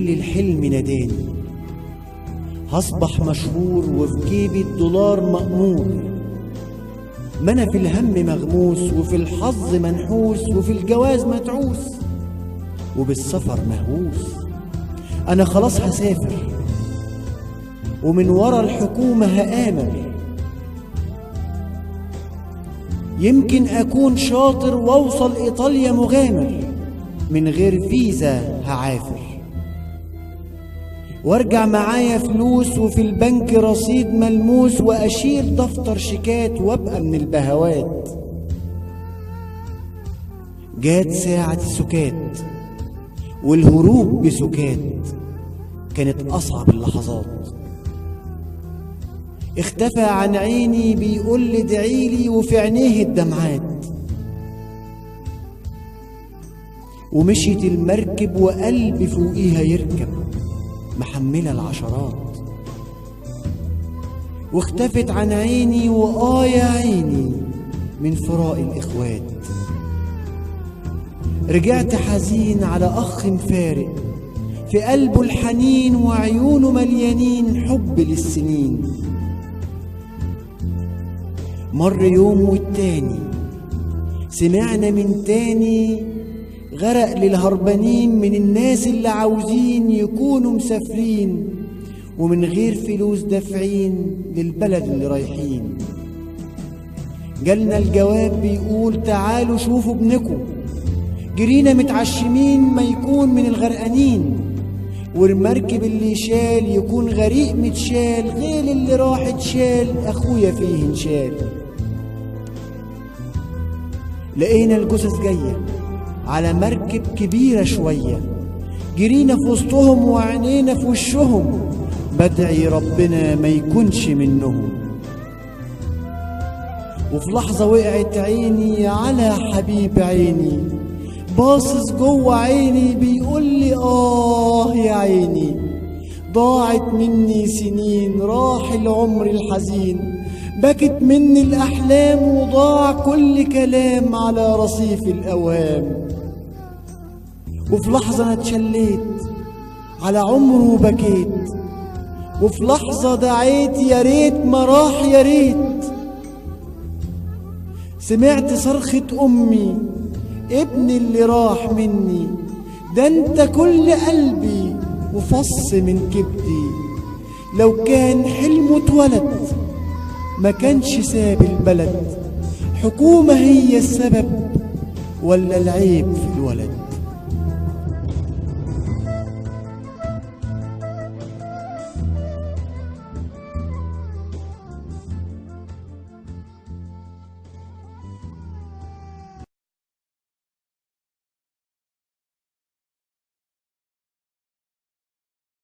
بالليل الحلم ناداني، هصبح مشهور وفي جيبي الدولار مأمور، ما أنا في الهم مغموس وفي الحظ منحوس وفي الجواز متعوس وبالسفر مهووس. أنا خلاص هسافر ومن ورا الحكومة هآمر، يمكن أكون شاطر وأوصل إيطاليا مغامر، من غير فيزا هعافر وارجع معايا فلوس وفي البنك رصيد ملموس، وأشيل دفتر شيكات وابقى من البهوات. جات ساعة السكات والهروب بسكات، كانت أصعب اللحظات. اختفى عن عيني بيقول لي ادعيلي وفي عينيه الدمعات، ومشيت المركب وقلبي فوقيها يركب محملة العشرات. واختفت عن عيني يا عيني من فراق الإخوات. رجعت حزين على أخ فارق، في قلبه الحنين وعيونه مليانين حب للسنين. مر يوم والتاني سمعنا من تاني غرق للهربانين من الناس اللي عاوزين يكونوا مسافرين ومن غير فلوس دافعين للبلد اللي رايحين. جالنا الجواب بيقول تعالوا شوفوا ابنكم، جرينا متعشمين ما يكون من الغرقانين، والمركب اللي شال يكون غريق متشال، غير اللي راح اتشال اخويا فيه انشال. لقينا الجثث جايه على مركب كبيرة شوية، جرينا في وسطهم وعينينا في وشهم، بدعي ربنا ما يكونش منهم. وفي لحظة وقعت عيني على حبيب عيني، باصص جوه عيني بيقول لي يا عيني، ضاعت مني سنين، راح العمر الحزين، بكت مني الأحلام وضاع كل كلام على رصيف الأوهام. وفي لحظة أنا اتشليت على عمره وبكيت، وفي لحظة دعيت يا ريت ما راح يا ريت. سمعت صرخة أمي ابني اللي راح مني، ده انت كل قلبي وفص من كبدي، لو كان حلمه اتولد ما كانش ساب البلد. حكومة هي السبب ولا العيب في الولد؟